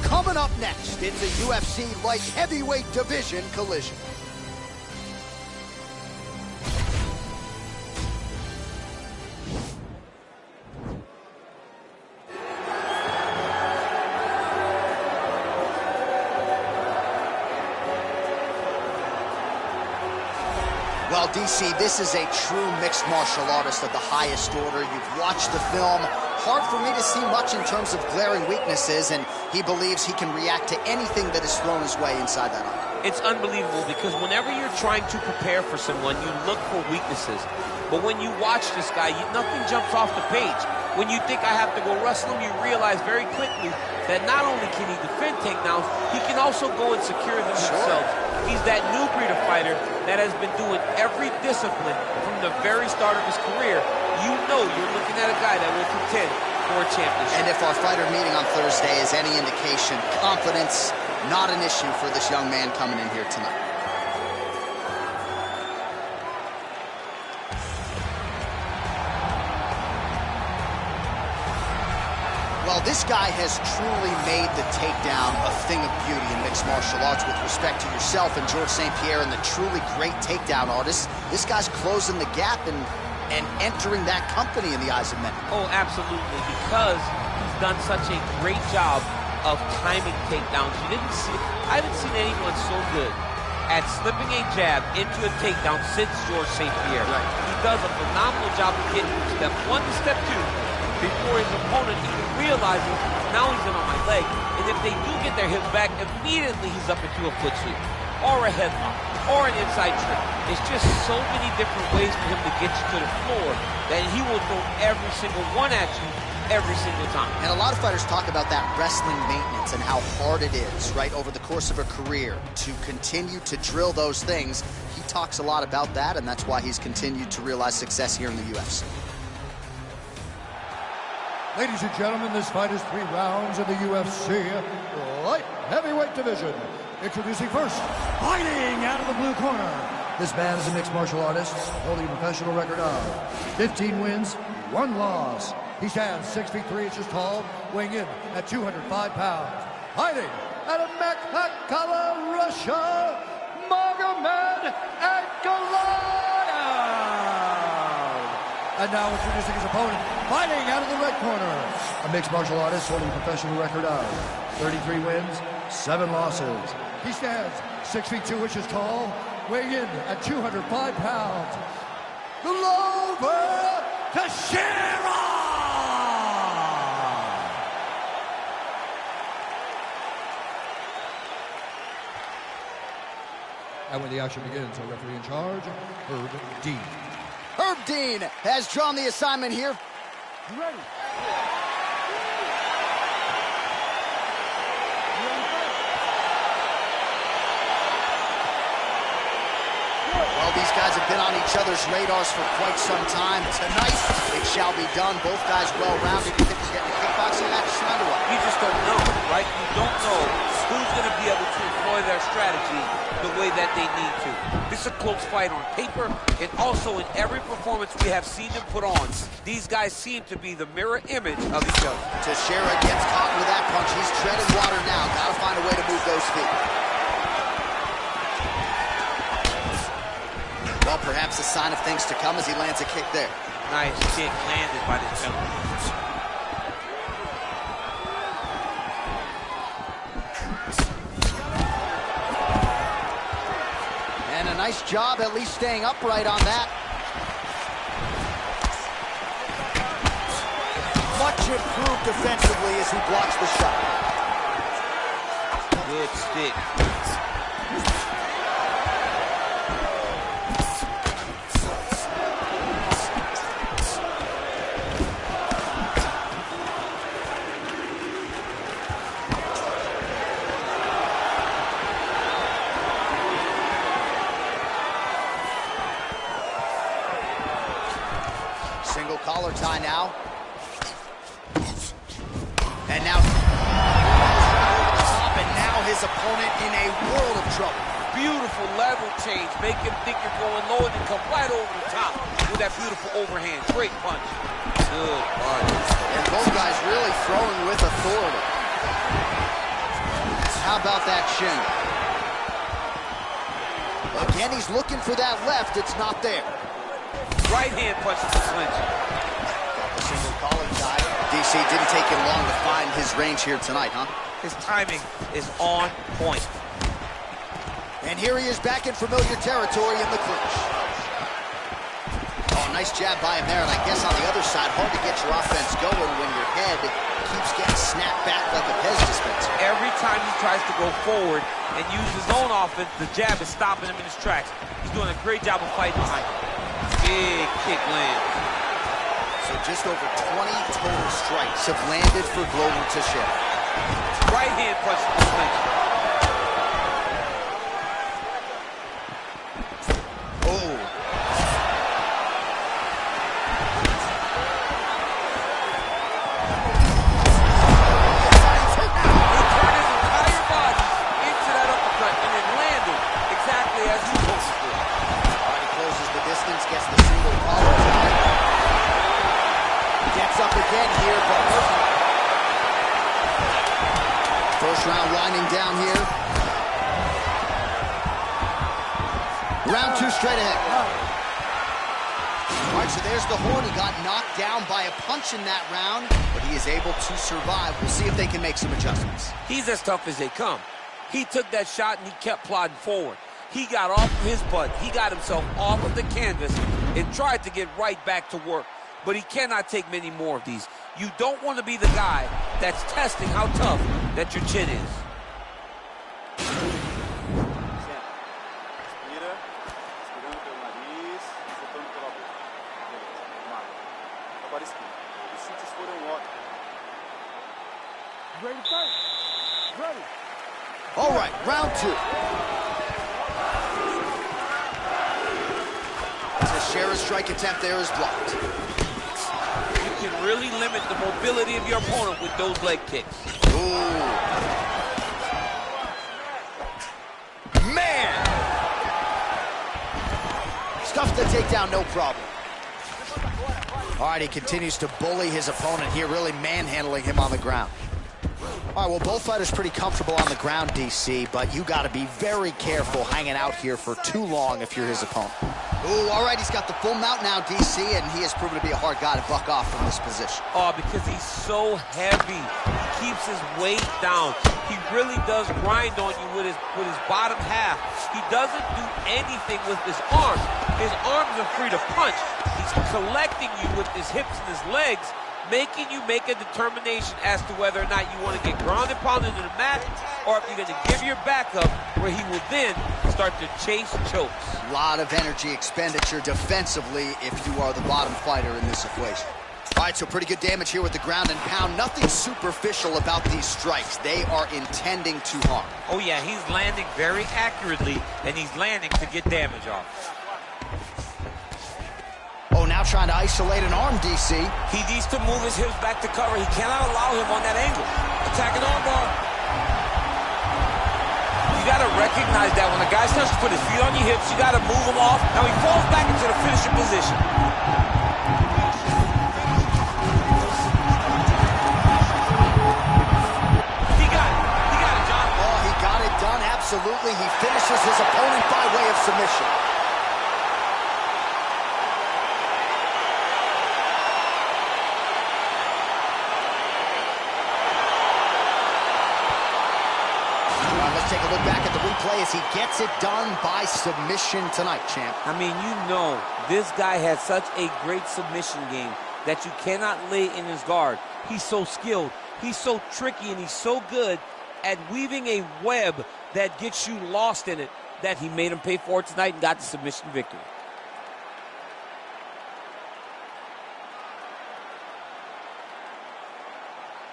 Coming up next, it's a UFC light heavyweight division collision. Well, DC, this is a true mixed martial artist of the highest order. You've watched the film. Hard for me to see much in terms of glaring weaknesses, and he believes he can react to anything that is thrown his way inside that eye. It's unbelievable because whenever you're trying to prepare for someone, you look for weaknesses. But when you watch this guy, nothing jumps off the page. When you think I have to go wrestle him, you realize very quickly that not only can he defend takedowns, he can also go and secure them himself. He's that new breed of fighter that has been doing every discipline from the very start of his career. You know you're looking at a guy that will contend for a championship. And if our fighter meeting on Thursday is any indication, confidence, not an issue for this young man coming in here tonight. Well, this guy has truly made the takedown a thing of beauty in mixed martial arts with respect to yourself and George St. Pierre and the truly great takedown artists. This guy's closing the gap and entering that company in the eyes of many. Oh, absolutely, because he's done such a great job of timing takedowns. I haven't seen anyone so good at slipping a jab into a takedown since George St. Pierre. Right. He does a phenomenal job of getting from step 1 to step 2 before his opponent even realizes now he's in on my leg. And if they do get their hips back, immediately he's up into a foot sweep or a headlock or an inside trick. It's just so many different ways for him to get you to the floor that he will throw every single one at you every single time. And a lot of fighters talk about that wrestling maintenance and how hard it is, right, over the course of a career to continue to drill those things. He talks a lot about that, and that's why he's continued to realize success here in the UFC. Ladies and gentlemen, this fight is 3 rounds in the UFC light heavyweight division. Introducing first, fighting out of the blue corner. This man is a mixed martial artist, holding a professional record of 15 wins, 1 loss. He stands 6 feet 3 inches tall, weighing in at 205 pounds. Fighting out of Makhachkala, Russia, Magomed Ankalaev. And now introducing his opponent, fighting out of the red corner, a mixed martial artist holding a professional record of 33 wins, 7 losses. He stands 6 feet 2 inches tall, weighing in at 205 pounds. Glover Teixeira! And when the action begins, our referee in charge, Herb Dean. Herb Dean has drawn the assignment here. You ready? Well, these guys have been on each other's radars for quite some time. Tonight, it shall be done. Both guys well-rounded. You think we're getting a kickboxing match tonight or what? You just don't know, right? You don't know who's going to be able to employ their strategy the way that they need to. This is a close fight on paper, and also in every performance we have seen them put on. These guys seem to be the mirror image of each other. Teixeira gets caught with that punch. He's treading water now. Got to find a way to move those feet. Well, perhaps a sign of things to come as he lands a kick there. Nice kick landed by this gentleman. And a nice job at least staying upright on that. Much improved defensively as he blocks the shot. Good stick. Single collar tie now. And now, top, and now his opponent in a world of trouble. Beautiful level change. Make him think you're going low and then come right over the top with that beautiful overhand. Great punch. Good punch. And both guys really throwing with authority. How about that shin? Again, he's looking for that left. It's not there. Right hand punches the clinch. Single collar guy. DC didn't take him long to find his range here tonight, huh? His timing is on point. And here he is back in familiar territory in the clinch. Oh, nice jab by him there. And I guess on the other side, hard to get your offense going when your head keeps getting snapped back like a Pez dispenser. Every time he tries to go forward and use his own offense, the jab is stopping him in his tracks. He's doing a great job of fighting behind him. Big kick lands. So just over 20 total strikes have landed for Glover Teixeira. Right hand punch to the clinch. Oh. Gets the single collar tie. Gets up again here, but first round winding down here. Round two straight ahead. All right, so there's the horn. He got knocked down by a punch in that round, but he is able to survive. We'll see if they can make some adjustments. He's as tough as they come. He took that shot and he kept plodding forward. He got off of his butt. He got himself off of the canvas and tried to get right back to work. But he cannot take many more of these. You don't want to be the guy that's testing how tough that your chin is. Ready to fight? Ready. All right, round two. Teixeira's strike attempt there is blocked. You can really limit the mobility of your opponent with those leg kicks. Ooh. Man! Stuffs the takedown, no problem. All right, he continues to bully his opponent here, really manhandling him on the ground. All right, well, both fighters pretty comfortable on the ground, DC, but you got to be very careful hanging out here for too long if you're his opponent. Ooh, all right, he's got the full mount now, DC, and he has proven to be a hard guy to buck off from this position. Oh, because he's so heavy. He keeps his weight down. He really does grind on you with his bottom half. He doesn't do anything with his arms. His arms are free to punch. He's collecting you with his hips and his legs, making you make a determination as to whether or not you want to get ground and pounded into the mat, or if you're going to give your back up, where he will then start to chase chokes. A lot of energy expenditure defensively if you are the bottom fighter in this equation. All right, so pretty good damage here with the ground and pound. Nothing superficial about these strikes. They are intending to harm. Oh, yeah, he's landing very accurately, and he's landing to get damage off. Oh, now trying to isolate an arm, DC. He needs to move his hips back to cover. He cannot allow him on that angle. Attacking armbar. You got to recognize that when a guy starts to put his feet on your hips, you got to move him off. Now he falls back into the finishing position. He got it, John. Oh, he got it done, absolutely. He finishes his opponent by way of submission. Take a look back at the replay as he gets it done by submission tonight, champ. I mean, you know, this guy has such a great submission game that you cannot lay in his guard. He's so skilled, he's so tricky, and he's so good at weaving a web that gets you lost in it that he made him pay for it tonight and got the submission victory.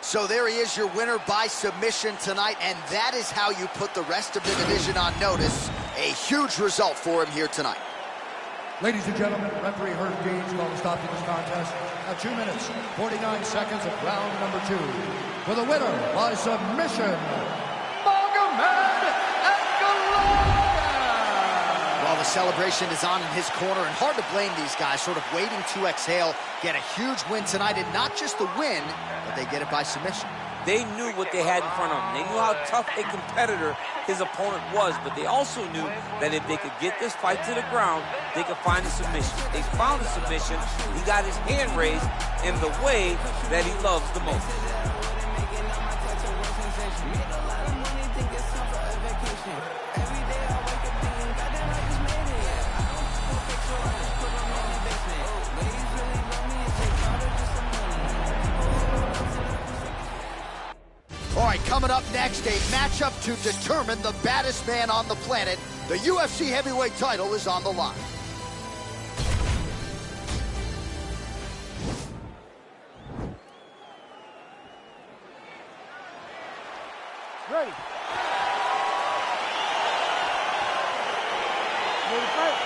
So there he is, your winner by submission tonight, and that is how you put the rest of the division on notice. A huge result for him here tonight. Ladies and gentlemen, referee Herb Dean's going to stop this contest at 2 minutes, 49 seconds of round number 2. For the winner by submission, Magomed Ankalaev. celebration is on in his corner, and hard to blame these guys, sort of waiting to exhale, get a huge win tonight, and not just the win, but they get it by submission. They knew what they had in front of them. They knew how tough a competitor his opponent was, but they also knew that if they could get this fight to the ground, they could find a submission. They found a submission. He got his hand raised in the way that he loves the most. All right, coming up next, a matchup to determine the baddest man on the planet. The UFC heavyweight title is on the line. Ready. Ready to fight.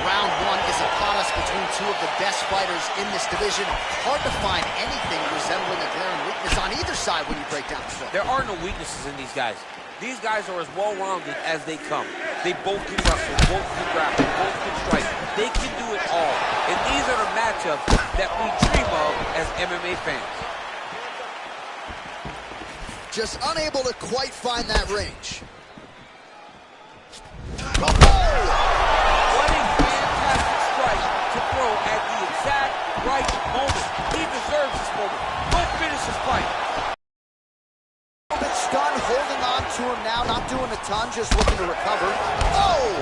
Round one is upon us between two of the best fighters in this division. Hard to find anything resembling a glaring weakness on either side when you break down the film. There are no weaknesses in these guys. These guys are as well-rounded as they come. They both can wrestle, both can grapple, both can strike. They can do it all. And these are the matchups that we dream of as MMA fans. Just unable to quite find that range. Oh! What a fantastic strike to throw at the exact right moment. He deserves this moment. Don't finish his fight. A bit stunned, holding on to him now, not doing a ton, just looking to recover. Oh!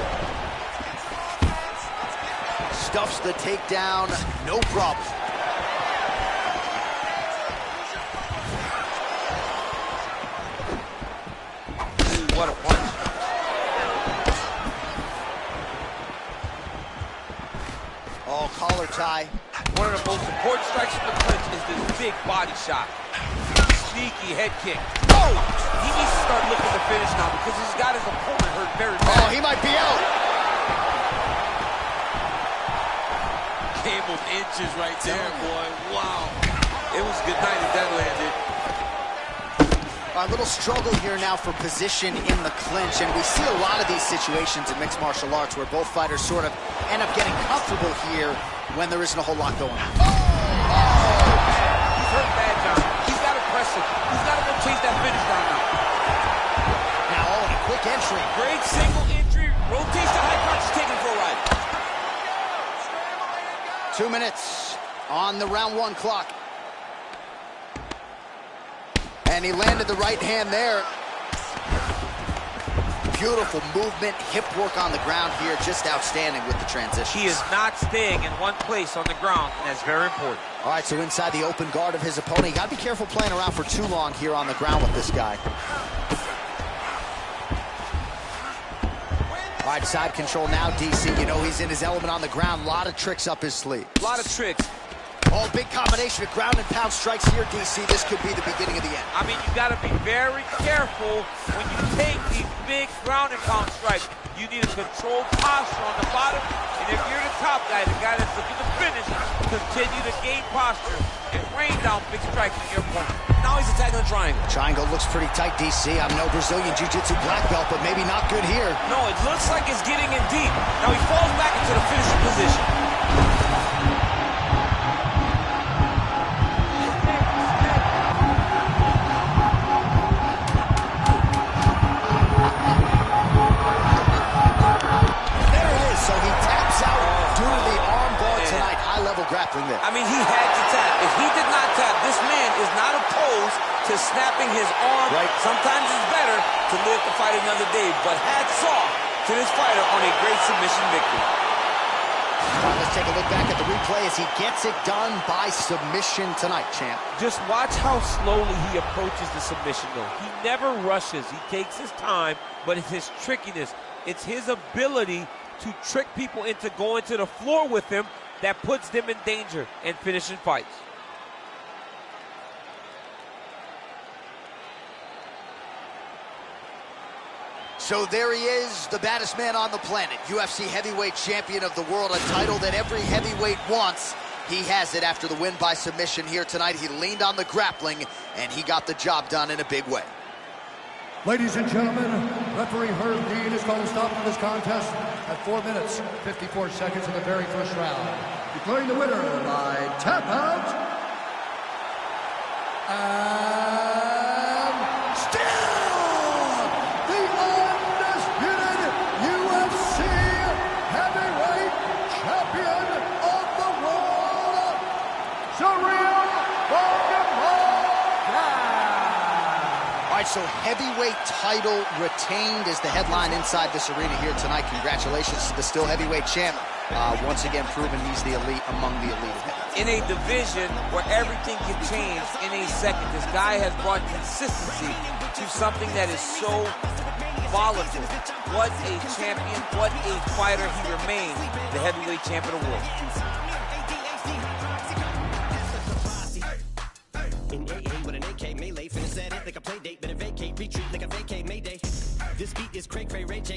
Stuffs the takedown, no problem. Ooh, what a punch. Oh, collar tie. One of the most important strikes in the clinch is this big body shot. Sneaky head kick. Oh! He needs to start looking to finish now because he's got his opponent hurt very bad. Oh, he might be out. Came of inches right there, boy. Wow. It was good night if that landed. A little struggle here now for position in the clinch, and we see a lot of these situations in mixed martial arts where both fighters sort of end up getting comfortable here when there isn't a whole lot going on. Oh! He's hurt bad, John. He's got to press it. He's got to go chase that finish down now. Now, oh, and a quick entry. Great single entry. Rotates the high punch, taking for a ride. 2 minutes on the round one clock. And he landed the right hand there. Beautiful movement, hip work on the ground here, just outstanding with the transition. He is not staying in one place on the ground, and that's very important. All right, so inside the open guard of his opponent. You got to be careful playing around for too long here on the ground with this guy. All right, side control now, DC. You know he's in his element on the ground. A lot of tricks up his sleeve. A lot of tricks. Oh, big combination of ground and pound strikes here, DC. This could be the beginning of the end. I mean, you got to be very careful when you take these big ground and pound strikes. You need a controlled posture on the bottom, and if you're the top guy, the guy that's looking to finish, continue to gain posture and rain down big strikes on your opponent. Now he's attacking the triangle. Triangle looks pretty tight, DC. I'm no Brazilian Jiu-Jitsu black belt, but maybe not good here. No, it looks like it's getting in deep. Now he falls back into the finishing position. Grappling there. I mean, he had to tap. If he did not tap, this man is not opposed to snapping his arm. Right. Sometimes it's better to live to fight another day, but hats off to this fighter on a great submission victory. All right, let's take a look back at the replay as he gets it done by submission tonight, champ. Just watch how slowly he approaches the submission, though. He never rushes. He takes his time, but it's his trickiness. It's his ability to trick people into going to the floor with him that puts them in danger and finishing fights. So there he is, the baddest man on the planet, UFC heavyweight champion of the world, a title that every heavyweight wants. He has it after the win by submission here tonight. He leaned on the grappling, and he got the job done in a big way. Ladies and gentlemen, referee Herb Dean has called a stop to this contest at 4 minutes, 54 seconds of the very first round. Declaring the winner by tap out, and still the undisputed UFC heavyweight champion of the world, Cyril All right, so heavyweight title retained is the headline inside this arena here tonight. Congratulations to the still heavyweight champ. Once again, proving he's the elite among the elite. In a division where everything can change in a second, this guy has brought consistency to something that is so volatile. What a champion, what a fighter he remains, the heavyweight champion of the world. In AA with an AK melee, finish at it like a play date, better vacate, retreat like a vacate Mayday. This beat is cray cray Ray J.